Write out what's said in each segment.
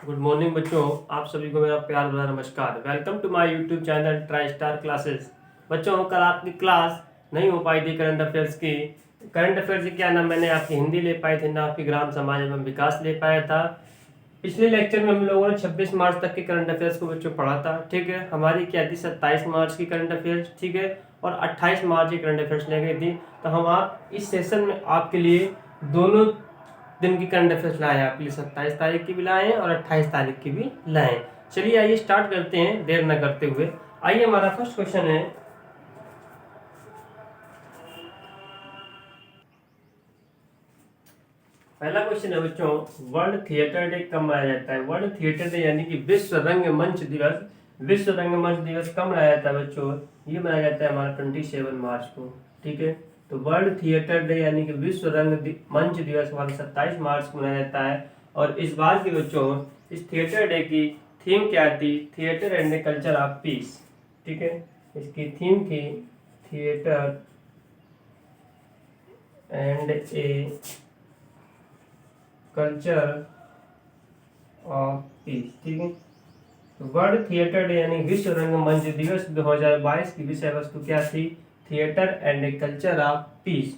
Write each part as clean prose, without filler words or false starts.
Good morning बच्चों। आप सभी को मेरा प्यार भरा नमस्कार। Welcome to my YouTube channel tri star classes. बच्चों, कल आपकी क्लास नहीं हो पाई थी करंट अफेयर्स की। करंट अफेयर्स की क्या ना मैंने आपकी हिंदी ले पाई थी, ना आपकी ग्राम समाज एवं विकास ले पाया था। पिछले लेक्चर में हम लोगों ने 26 मार्च तक के करंट अफेयर्स को बच्चों पढ़ा था। ठीक है, हमारी क्या थी 27 मार्च की करंट अफेयर्स। ठीक है, और 28 मार्च की करंट अफेयर्स ले गई थी। तो हम आप इस सेशन में आपके लिए दोनों दिन की करंट अफेयर्स लाए हैं, आपके लिए 27 तारीख की भी लाए हैं और 28 तारीख की भी लाए हैं। चलिए आइए स्टार्ट करते हैं देर न करते हुए। आइए, हमारा फर्स्ट क्वेश्चन है, पहला क्वेश्चन है बच्चों, वर्ल्ड थिएटर डे कब मनाया जाता है? वर्ल्ड थिएटर डे यानी कि विश्व रंगमंच दिवस, विश्व रंगमंच दिवस कब मनाया जाता है बच्चों? ये मनाया जाता है हमारा 27 मार्च को। ठीक है, तो वर्ल्ड थिएटर डे यानी कि विश्व रंगमंच दिवस हमारा 27 मार्च को मनाया जाता है। और इस बार की बच्चों इस थिएटर डे की थीम क्या थी? Theatre and the culture of peace. ठीक है, इसकी थीम थी theatre and a culture of peace. ठीक है, तो वर्ल्ड थिएटर डे यानी विश्व रंगमंच दिवस 2022 की विषय वस्तु क्या थी? Theatre and a culture of peace.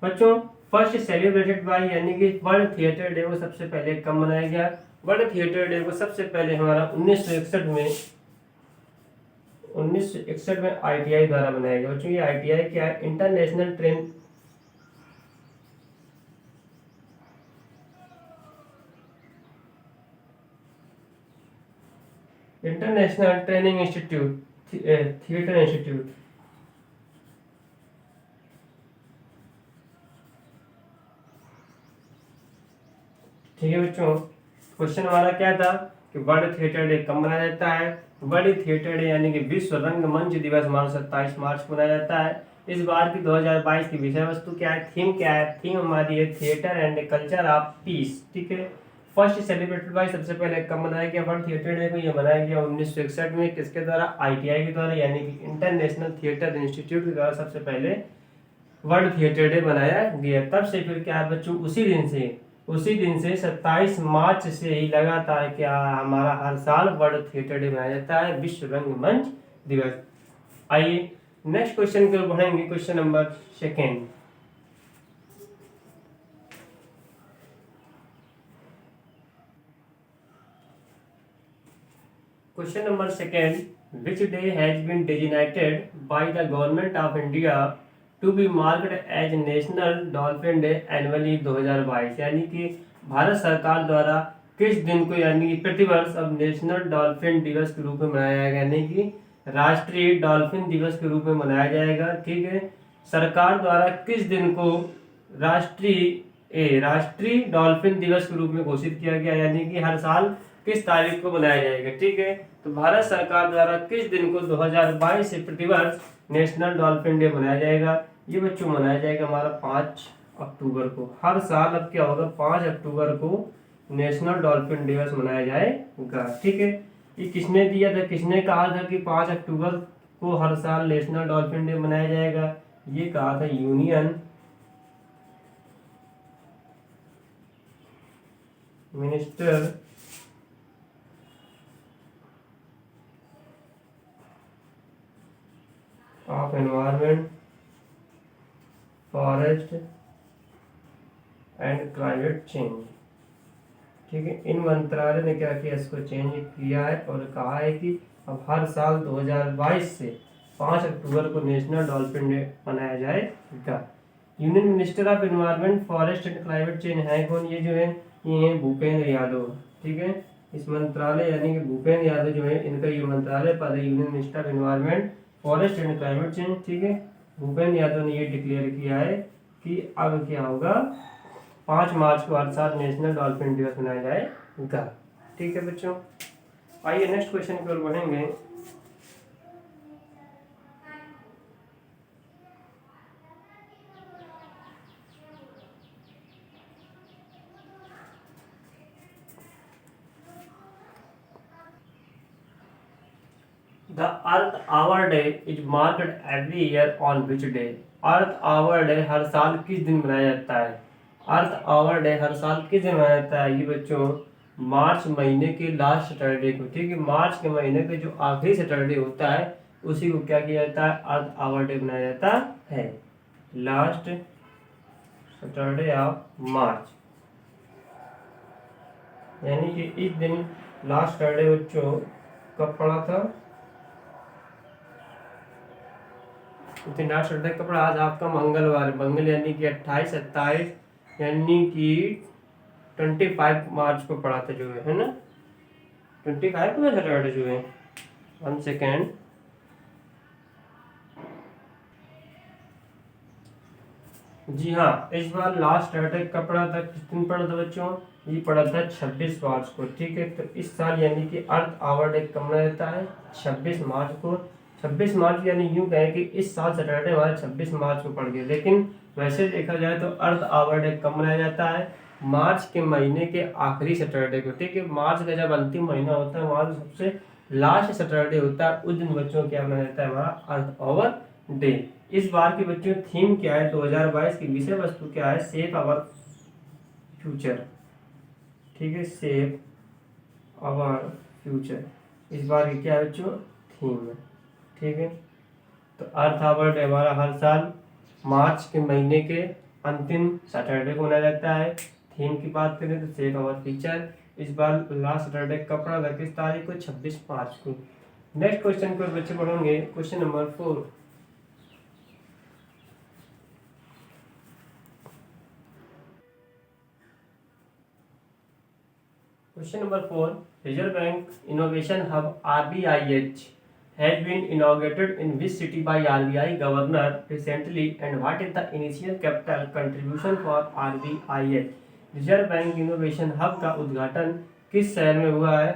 बच्चों, फर्स्ट सेलिब्रेटेड बाय यानी कि वर्ल्ड थिएटर डे को सबसे पहले कब मनाया गया? वर्ल्ड थिएटर डे को सबसे पहले हमारा 1961 में आईटीआई द्वारा बनाया गया। बच्चों, ये आईटीआई क्या है? International training institute, theatre institute. ठीक है बच्चों, क्वेश्चन हमारा क्या था कि वर्ल्ड थिएटर डे कब मनाया जाता है? वर्ल्ड थिएटर डे यानी कि विश्व रंगमंच दिवस हमारा 27 मार्च को मनाया जाता है। इस बार की 2022 की विषय वस्तु क्या है? थीम क्या है? थीम हमारी है theatre and culture of peace. ठीक है, फर्स्ट सेलिब्रेटेड बाय सबसे पहले कब मनाया गया वर्ल्ड थिएटर डे को? ये मनाया गया 1961 में। किसके द्वारा? आईटीआई के द्वारा, यानी कि इंटरनेशनल थिएटर इंस्टीट्यूट के द्वारा सबसे पहले वर्ल्ड थिएटर डे बनाया गया। तब से फिर क्या है बच्चों, उसी दिन से 27 मार्च से ही लगातार क्या हमारा हर साल वर्ल्ड थिएटर डे मनाया जाता है, विश्व रंगमंच दिवस। आइए नेक्स्ट क्वेश्चन की ओर बढ़ेंगे। Question number second, which day has been designated by the government of India to be marked as National Dolphin Day annually 2022? यानी कि भारत सरकार द्वारा किस दिन को यानी कि प्रतिवर्ष अब नेशनल डॉल्फिन दिवस के रूप में मनाया जाएगा, यानी कि राष्ट्रीय डॉल्फिन दिवस के रूप में मनाया जाएगा। ठीक है, सरकार द्वारा किस दिन को राष्ट्रीय डॉल्फिन दिवस के रूप में घोषित किया गया, यानी कि हर साल किस तारीख को मनाया जाएगा? ठीक है, तो भारत सरकार द्वारा किस दिन को 2022 से प्रतिवर्ष नेशनल डॉल्फिन डे मनाया जाएगा? ये बच्चों मनाया जाएगा हमारा 5 अक्टूबर को। हर साल अब क्या होगा, 5 अक्टूबर को नेशनल डॉल्फिन दिवस मनाया जाएगा। ठीक है, ये किसने दिया था, किसने कहा था कि 5 अक्टूबर को हर साल नेशनल डॉल्फिन डे मनाया जाएगा? ये कहा था union minister of environment, forest and climate change. ठीक है, इन मंत्रालय ने क्या किया, इसको चेंज किया है और कहा है कि अब हर साल 2022 से 5 अक्टूबर को नेशनल डॉल्फिन डे मनाया जाएगा। Union minister of environment, forest and climate change है कौन? ये जो है ये है भूपेंद्र यादव। ठीक है, इस मंत्रालय यानी कि भूपेंद्र यादव जो है इनका ये मंत्रालय पद है, union minister of environment, forest and climate change. ठीक है, भूपेंद्र यादव ने ये डिक्लेयर किया है कि अब क्या होगा, 5 मार्च को हर साल नेशनल डॉल्फिन दिवस मनाया जाएगा। ठीक है बच्चों, आइए नेक्स्ट क्वेश्चन की ओर बढ़ेंगे। The Earth Hour Day is marked every year on which day? Earth Hour Day हर साल किस दिन मनाया जाता है? अर्थ आवर डे हर साल किस दिन मनाया जाता है? ये बच्चों मार्च महीने के लास्ट सैटरडे को, ठीक है, मार्च के महीने के जो आखिरी सैटरडे होता है उसी को क्या किया जाता है, अर्थ आवर डे बनाया जाता है, लास्ट सैटरडे ऑफ मार्च। यानी कि इस दिन लास्ट सैटरडे बच्चों कब पड़ा था, लास्ट सैटरडे कब पड़ा, आज आपका मंगलवार, मंगल यानी कि 28 27 यानी कि 25 मार्च को पड़ा था जो है ना, 25 को सैटरडे जो है, 1 सेकेंड, जी हाँ, इस बार लास्ट अटैक कब पड़ा था, किस दिन पड़ा था बच्चों, ये पड़ा था 26 मार्च को, ठीक है। तो इस साल यानी कि अर्थ आवर डे कब मनाया जाता है, 26 मार्च को। 26 मार्च यानी यूं कहें कि इस साल सैटरडे हमारे 26 मार्च को पड़ गया, लेकिन वैसे देखा जाए तो अर्थ आवर डे कब मनाया जाता है, मार्च के महीने के आखिरी सैटरडे को, ठीक है। मार्च का जब अंतिम महीना होता है, वहाँ सबसे लास्ट सैटरडे होता है, उस दिन बच्चों क्या मनाया जाता है, हमारा अर्थ आवर डे। इस बार की बच्चों थीम क्या है, 2022 की विषय वस्तु क्या है, सेफ आवर फ्यूचर, ठीक है, सेफ आवर फ्यूचर, इस बार की क्या है बच्चों, थीम है, ठीक है। तो अर्थ आवर डे हमारा हर साल मार्च के महीने के अंतिम सैटरडे को मनाया जाता है। थीम की बात करें तो सेफ आवर फ्यूचर, इस बार लास्ट सैटरडे कब पड़ा था, किस तारीख को, 26 मार्च को। नेक्स्ट क्वेश्चन को बच्चे पढ़ेंगे, question number 4। Question number 4. Reserve Bank Innovation Hub (RBIH) has been inaugurated in which city by RBI Governor recently, and what is the initial capital contribution for RBIH? Reserve bank innovation hub का उद्घाटन किस शहर में हुआ है,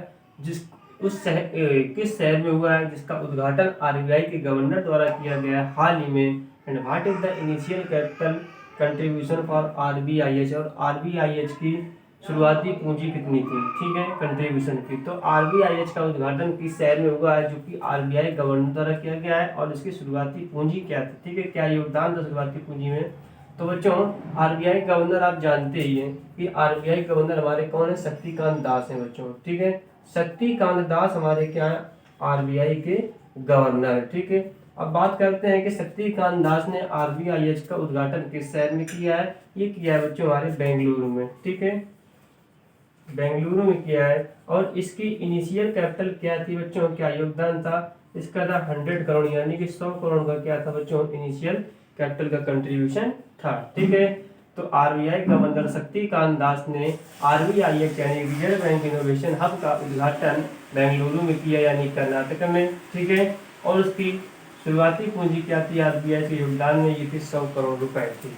किस शहर में हुआ है जिसका उद्घाटन आरबीआई के गवर्नर द्वारा किया गया हाल ही में, and what is the initial capital contribution for RBIH, और आरबीआईएच की शुरुआती पूंजी कितनी थी, ठीक है, कंट्रीब्यूशन की। तो आरबीआईएच का उद्घाटन किस शहर में हुआ है जो कि आरबीआई गवर्नर द्वारा किया गया है, और इसकी शुरुआती पूंजी क्या थी, ठीक है, क्या योगदान था शुरुआती पूंजी में। तो बच्चों आरबीआई गवर्नर आप जानते ही हैं कि आरबीआई गवर्नर हमारे कौन है, शक्तिकांत दास हैं बच्चों, ठीक है। शक्तिकांत दास हमारे क्या है, आरबीआई के गवर्नर, ठीक है। अब बात करते हैं कि शक्तिकांत दास ने आरबीआईएच का उद्घाटन किस शहर में किया है, ये किया है बच्चों हमारे बेंगलुरु में, ठीक है, बेंगलुरु में किया है। और इसकी इनिशियल कैपिटल क्या थी बच्चों, क्या योगदान था, इसका था 100 करोड़, यानी कि 100 करोड़ का क्या था बच्चों, इनिशियल कैपिटल का कंट्रीब्यूशन था, ठीक है। तो आरबीआई गवर्नर शक्तिकांत दास ने आरबीआई यानी रिजर्व बैंक इनोवेशन हब का उद्घाटन बेंगलुरु में किया, यानी कर्नाटक में, ठीक है। और उसकी शुरुआती पूंजी क्या थी, आरबीआई के योगदान में ये थी 100 करोड़ रुपए थी,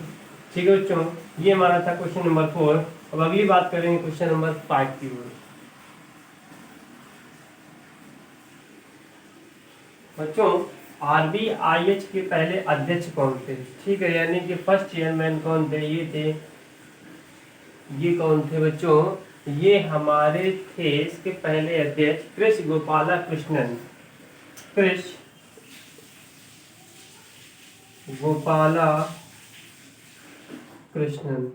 ठीक है बच्चों। ये हमारा था क्वेश्चन नंबर 4। अब अगली बात करेंगे क्वेश्चन नंबर 5 की ओर। बच्चों आरबीआईएच के पहले अध्यक्ष कौन थे, ठीक है, यानी कि फर्स्ट चेयरमैन कौन थे, ये कौन थे बच्चों, ये हमारे थे इसके पहले अध्यक्ष कृष्ण गोपाला कृष्णन, कृष्ण गोपाला कृष्णन,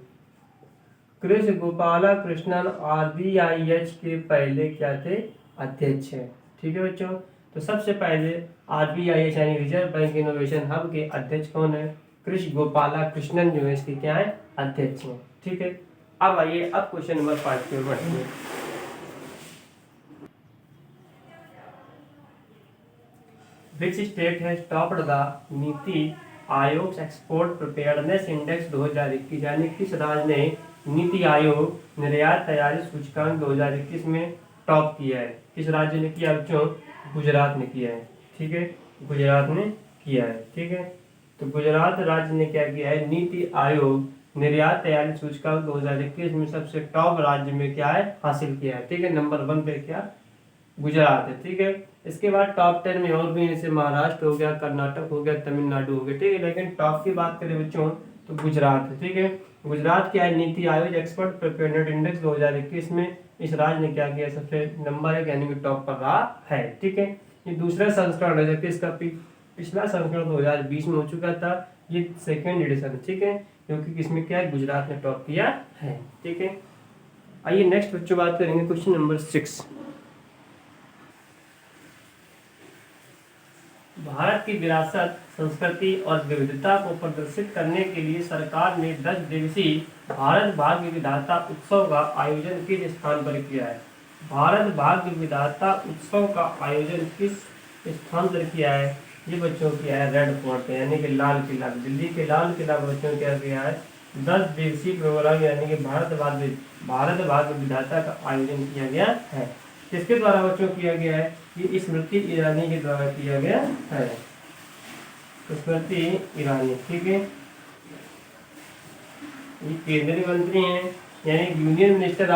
कृष्ण गोपाला कृष्णन आरबीआईएच के पहले क्या थे, अध्यक्ष है, ठीक है बच्चों। तो सबसे पहले आरबीआईएच यानी रिजर्व बैंक इनोवेशन हब के अध्यक्ष कौन है, कृष्ण गोपाला कृष्णन जो है इसके क्या है, अध्यक्ष हैं, ठीक है। अब आइए अब क्वेश्चन नंबर 5 की ओर बढ़ते हैं। Which state has topped the NITI Aayog export preparedness index 2021, यानी किस राज्य ने नीति आयोग निर्यात तैयारी सूचकांक 2021 में टॉप किया है, किस राज्य ने किया बच्चों, गुजरात ने किया है, ठीक है, गुजरात ने किया है, ठीक है। तो गुजरात राज्य ने क्या किया है, नीति आयोग निर्यात तैयारी सूचकांक 2021 में सबसे टॉप राज्य में क्या है, हासिल किया है, ठीक है, नंबर 1 पे क्या गुजरात है, ठीक है। इसके बाद टॉप 10 में और भी जैसे महाराष्ट्र हो गया, कर्नाटक हो गया, तमिलनाडु हो गया, ठीक है। लेकिन टॉप की बात करें बच्चों तो गुजरात है, ठीक है। गुजरात क्या है, NITI Aayog expert preparedness index 2021 में इस राज्य ने क्या किया, सबसे नंबर 1 यानी कि टॉप पर रहा है, ठीक है। ये दूसरा संस्करण है, जबकि इसका पिछला संस्करण 2020 में हो चुका था, ये सेकेंड एडिशन, ठीक है, क्योंकि इसमें क्या है, गुजरात ने टॉप किया है, ठीक है। आइए नेक्स्ट बच्चों बात करेंगे क्वेश्चन नंबर 6। भारत की विरासत, संस्कृति और विविधता को प्रदर्शित करने के लिए सरकार ने 10 दिवसीय भारत भाग्य विधाता उत्सव का आयोजन किस स्थान पर किया है? भारत भाग्य विधाता उत्सव का आयोजन किस स्थान पर किया है? ये बच्चों किया है रेड फोर्ट यानी कि लाल किला, दिल्ली के लाल किला बच्चों क्या किया है? 10 दिवसीय प्रोग्राम यानी कि भारत भाग्य विधाता का आयोजन किया गया है। किसके द्वारा बच्चों किया गया है? ये स्मृति ईरानी के द्वारा किया गया है। स्मृति ईरानी, ठीक है। ये केंद्रीय मंत्री हैं यानी union minister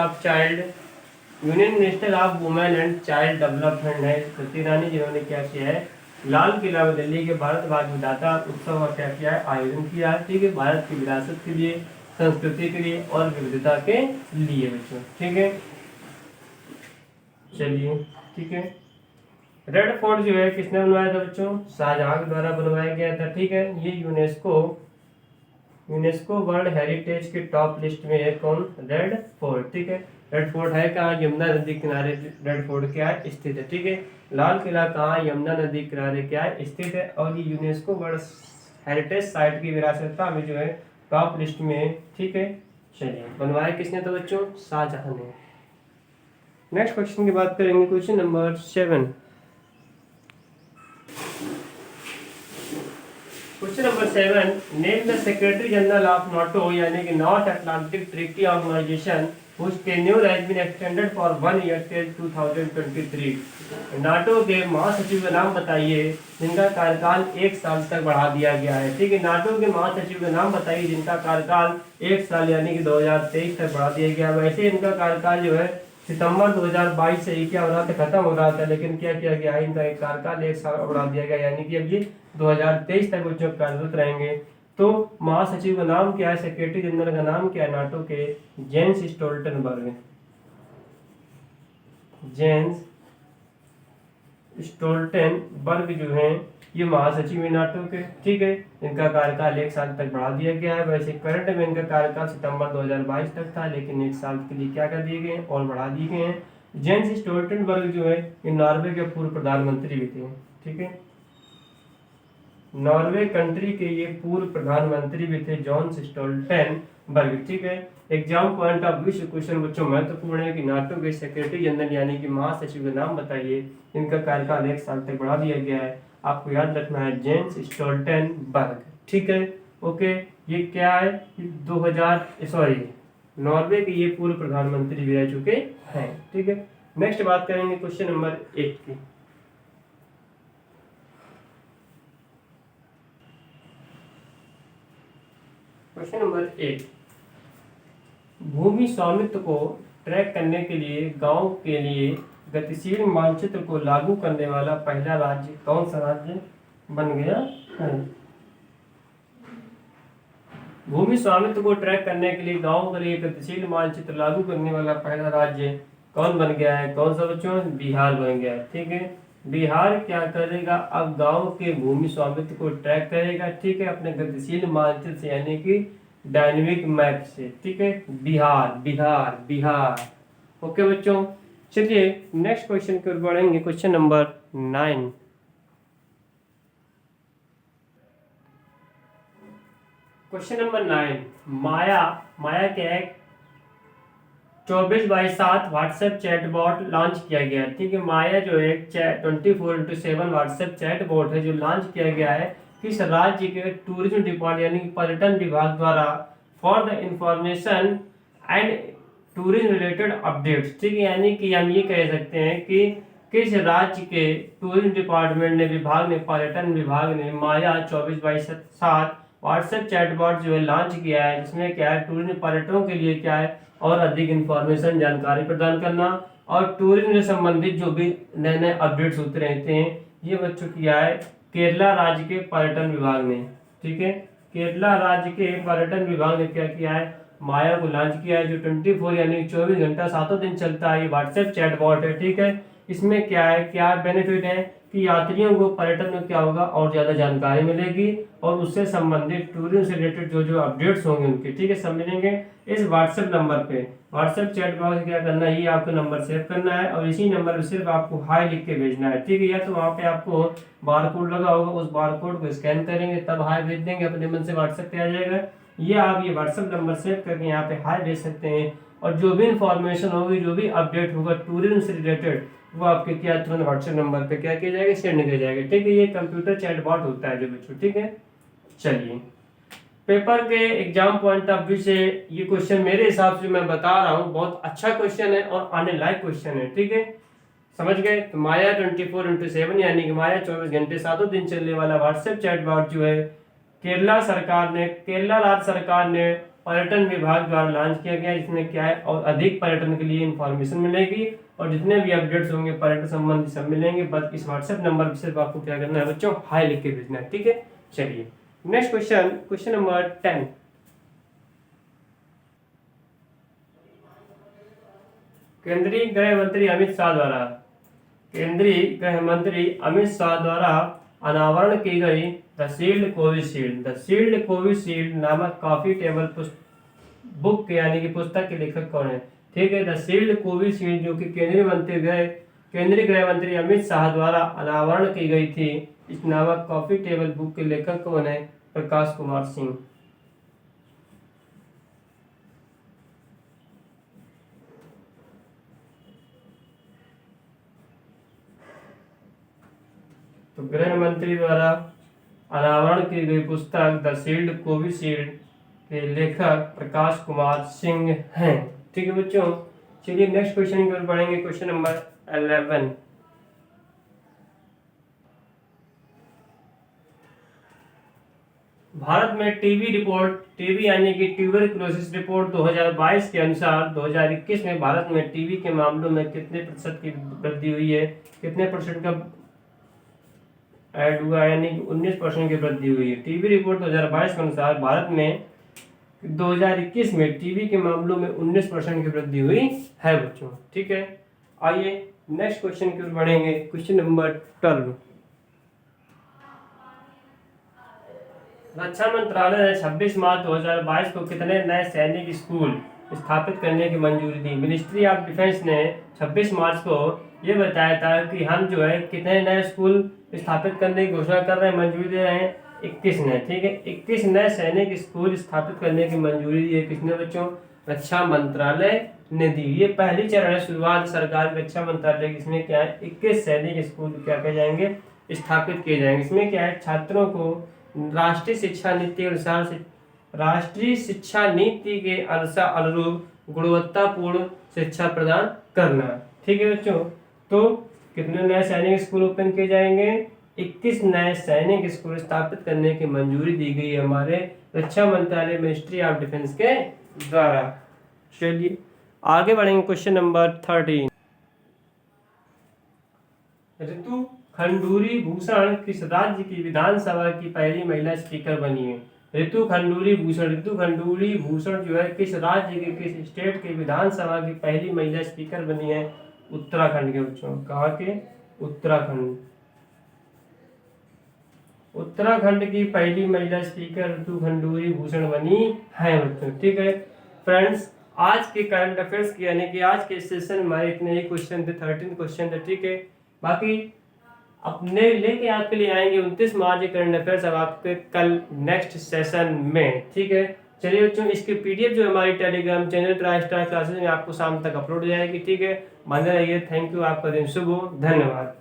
of women and child development है स्मृति ईरानी, जिन्होंने क्या किया है? लाल किला में दिल्ली के भारत भाग्य विधाता उत्सव का क्या किया है? आयोजन किया है, ठीक है। भारत की विरासत के लिए, संस्कृति के लिए और विविधता के लिए बच्चों, ठीक है। चलिए, ठीक है। रेड फोर्ट जो है किसने बनवाया था बच्चों? शाहजहां के द्वारा बनवाया गया था, ठीक है। ये यूनेस्को वर्ल्ड हेरिटेज के टॉप लिस्ट में है। कौन? रेड फोर्ट, ठीक है। रेड फोर्ट है कहाँ? यमुना नदी किनारे रेड फोर्ट क्या है? स्थित है, ठीक है। लाल किला कहाँ? यमुना नदी किनारे क्या है? स्थित है। और ये यूनेस्को वर्ल्ड हेरिटेज साइट की विरासत में जो है टॉप लिस्ट में है, ठीक है। चलिए, बनवाया किसने तो बच्चों? शाहजहां ने। नेक्स्ट क्वेश्चन की बात करेंगे, question number 7। Question number 7, name the secretary general of NATO यानी कि North Atlantic Treaty Organization whose tenure has been extended for 1 year till 2023। NATO के महासचिव का नाम बताइए जिनका कार्यकाल 1 साल तक बढ़ा दिया गया है, ठीक है। नाटो के महासचिव का नाम बताइए जिनका कार्यकाल 1 साल यानी कि 2023 तक बढ़ा दिया गया। वैसे इनका कार्यकाल जो है सितंबर 2022 से ही क्या हो रहा था? खत्म हो रहा था, लेकिन क्या किया गया? इनका एक कार्यकाल 1 साल बढ़ा दिया गया यानी कि अब ये 2023 तक बच्चों कार्यरत रहेंगे। तो महासचिव का नाम क्या है? सेक्रेटरी जनरल का नाम क्या है नाटो के? Jens Stoltenberg. जेंस स्टोल्टनबर्ग जो हैं ये महासचिव है नाटो के, ठीक है। इनका कार्यकाल 1 साल तक बढ़ा दिया गया है। वैसे करंट में इनका कार्यकाल सितंबर 2022 तक था, लेकिन 1 साल के लिए क्या कर दिए गए और बढ़ा दिए गए हैं। जेंस स्टोल्टनबर्ग जो है ये नॉर्वे के पूर्व प्रधानमंत्री भी थे, ठीक है। नॉर्वे कंट्री के ये पूर्व प्रधानमंत्री भी थे, जॉन्स स्टोल्टनबर्ग, ठीक है। एग्जाम पॉइंट ऑफ व्यू से क्वेश्चन बच्चों महत्वपूर्ण है कि नाटो के सेक्रेटरी जनरल यानी कि महासचिव का नाम बताइए, इनका कार्यकाल 1 साल तक बढ़ा दिया गया है। आपको याद रखना है जेंस स्टोल्टनबर्ग, ठीक है। ओके, ये क्या है? 2000 नॉर्वे के ये पूर्व प्रधानमंत्री भी रह चुके हैं, ठीक है। नेक्स्ट बात करेंगे क्वेश्चन नंबर 8 की। क्वेश्चन नंबर 8, भूमि स्वामित्व को ट्रैक करने के लिए गांव के लिए गतिशील मानचित्र को लागू करने वाला पहला राज्य कौन सा राज्य बन गया है? भूमि स्वामित्व को ट्रैक करने के लिए गांव के लिए गतिशील मानचित्र लागू करने वाला पहला राज्य कौन बन गया है? कौन सा बच्चों? बिहार बन गया है, ठीक है। बिहार क्या करेगा? अब गांव के भूमि स्वामित्व को ट्रैक करेगा, ठीक है, अपने गतिशील मानचित्र से यानी कि डायनेमिक मैप से, ठीक है। बिहार बिहार बिहार। ओके बच्चों, चलिए नेक्स्ट क्वेश्चन की ओर बढ़ेंगे, क्वेश्चन नंबर 9। क्वेश्चन नंबर 9, माया के एक 24/7 व्हाट्सएप चैटबॉट लॉन्च किया गया, ठीक है। माया जो एक 24/7 व्हाट्सएप चैटबॉट है जो लॉन्च किया गया है किस राज्य के टूरिज्म डिपार्टमेंट यानी पर्यटन विभाग द्वारा for the information and tourism related updates, ठीक है। यानी कि हम ये कह सकते हैं कि किस राज्य के टूरिज्म डिपार्टमेंट ने पर्यटन विभाग ने माया 24/7 व्हाट्सएप चैटबॉट जो है लॉन्च किया है, जिसमें क्या है टूरिज्म पर्यटकों के लिए क्या है और अधिक इंफॉर्मेशन जानकारी प्रदान करना और टूरिज्म से संबंधित जो भी नए नए अपडेट्स होते रहते हैं, ये बच्चों किया है केरला राज्य के पर्यटन विभाग ने, ठीक है। केरला राज्य के पर्यटन विभाग ने क्या किया है? माया को लॉन्च किया है, जो 24 यानी 24 घंटा 7 दिन चलता है। ये व्हाट्सएप चैटबॉट है, ठीक है। इसमें क्या है, क्या बेनिफिट है कि यात्रियों को पर्यटन में क्या होगा और ज़्यादा जानकारी मिलेगी और उससे संबंधित टूरिज्म से रिलेटेड जो जो अपडेट्स होंगे उनके, ठीक है, सब मिलेंगे इस व्हाट्सएप नंबर पे। व्हाट्सएप चैट बॉक्स क्या करना है, ये आपको नंबर सेव करना है और इसी नंबर पे सिर्फ आपको हाई लिख के भेजना है, ठीक है। या तो वहाँ पे आपको बारकोड लगा होगा, उस बारकोड को स्कैन करेंगे तब हाई भेज देंगे, अपने मन से व्हाट्सएप पे आ जाएगा। ये आप ये व्हाट्सएप नंबर सेव करके यहाँ पे हाई भेज सकते हैं और जो भी इंफॉर्मेशन होगी, जो भी अपडेट होगा टूरिज्म से रिलेटेड, वो आपके क्या तुरंत व्हाट्सएप नंबर पे क्या किया जाएगा, सेंड किया जाएगा, ठीक है। ये कंप्यूटर चैट बॉट होता है जो बच्चों, ठीक है। चलिए, पेपर के एग्जाम पॉइंट ऑफ व्यू से ये क्वेश्चन मेरे हिसाब से मैं बता रहा हूँ बहुत अच्छा क्वेश्चन है और आने लायक क्वेश्चन है, ठीक है, समझ गए। तो माया 24/7 यानी कि माया 24 घंटे 7 दिन चलने वाला व्हाट्सएप चैट बॉट जो है केरला राज्य सरकार ने पर्यटन विभाग द्वारा लॉन्च किया गया, इसमें क्या है और अधिक पर्यटन के लिए इंफॉर्मेशन मिलेगी और जितने भी अपडेट्स होंगे पर्यटन संबंधी सब मिलेंगे। बस इस व्हाट्सएप नंबर पर सिर्फ आपको क्या करना है बच्चों, हाई लिख के भेजना है, ठीक है। चलिए नेक्स्ट क्वेश्चन नंबर 10। केंद्रीय गृह मंत्री अमित शाह द्वारा अनावरण की गई द शील्ड कोविशील्ड नामक कॉफी टेबल बुक यानी कि पुस्तक के लेखक कौन है, ठीक है। द शील्ड कोविशील्ड जो कि केंद्रीय गृह मंत्री अमित शाह द्वारा अनावरण की गई थी, इस नामक कॉफी टेबल बुक के लेखक कौन है, प्रकाश कुमार सिंह। तो गृह मंत्री द्वारा अनावरण की गई पुस्तक द शील्ड कोविशील्ड के लेखक प्रकाश कुमार सिंह हैं, ठीक है बच्चों। चलिए नेक्स्ट क्वेश्चन की ओर बढ़ेंगे, क्वेश्चन नंबर 11। भारत में टीबी यानी कि ट्यूबरक्लोसिस रिपोर्ट 2022 के अनुसार 2021 में भारत में टीबी के मामलों में कितने प्रतिशत की वृद्धि हुई है, कितने परसेंट का ऐड हुआ, यानी कि 19% की वृद्धि हुई है। टीबी रिपोर्ट 2022 के अनुसार भारत में 2021 में टीबी के मामलों में 19% की वृद्धि हुई है बच्चों, ठीक है। आइए नेक्स्ट क्वेश्चन की ओर बढ़ेंगे, क्वेश्चन नंबर 12। रक्षा मंत्रालय ने 26 मार्च 2022 को कितने नए सैनिक स्कूल स्थापित करने की मंजूरी दी। मिनिस्ट्री ऑफ डिफेंस ने 26 मार्च को ये बताया था कि हम जो है कितने नए स्कूल स्थापित करने की घोषणा कर रहे हैं, मंजूरी दे रहे हैं, 21 नए, ठीक है। 21 नए सैनिक स्कूल स्थापित करने की मंजूरी दी है किसने बच्चों, रक्षा मंत्रालय ने दी। ये पहली चरण है, शुरुआत सरकार रक्षा मंत्रालय की, इसमें क्या है 21 सैनिक स्कूल क्या किए जाएंगे, स्थापित किए जाएंगे। इसमें क्या है, छात्रों को राष्ट्रीय शिक्षा नीति के अनुरूप गुणवत्तापूर्ण शिक्षा प्रदान करना, ठीक है बच्चों। तो कितने नए सैनिक स्कूल ओपन किए जाएंगे, 21 नए सैनिक स्कूल स्थापित करने की मंजूरी दी गई है हमारे रक्षा मंत्रालय मिनिस्ट्री ऑफ डिफेंस के द्वारा। चलिए आगे बढ़ेंगे, क्वेश्चन नंबर 13। ऋतु खंडूरी भूषण किस राज्य की विधानसभा की पहली महिला स्पीकर बनी है। ऋतु खंडूरी भूषण जो है किस राज्य के, किस स्टेट के विधानसभा की पहली महिला स्पीकर बनी है, उत्तराखंड के बच्चों। कहाँ के, उत्तराखंड की पहली महिला स्पीकर ऋतु खंडूरी भूषण बनी है बच्चों, ठीक है। फ्रेंड्स आज के करंट अफेयर्स की यानी कि आज के सेशन में हमारे इतने ही क्वेश्चन थे, 13 क्वेश्चन थे, ठीक है। बाकी अपने लेके आपके लिए आएंगे 29 मार्च करंट अफेयर्स अब आपके कल नेक्स्ट सेशन में, ठीक है। चलिए बच्चों इसकी पीडीएफ जो हमारी Telegram channel tri star classes में आपको शाम तक अपलोड हो जाएगी, ठीक है। बने रहिए, थैंक यू, आपका दिन शुभ हो, धन्यवाद।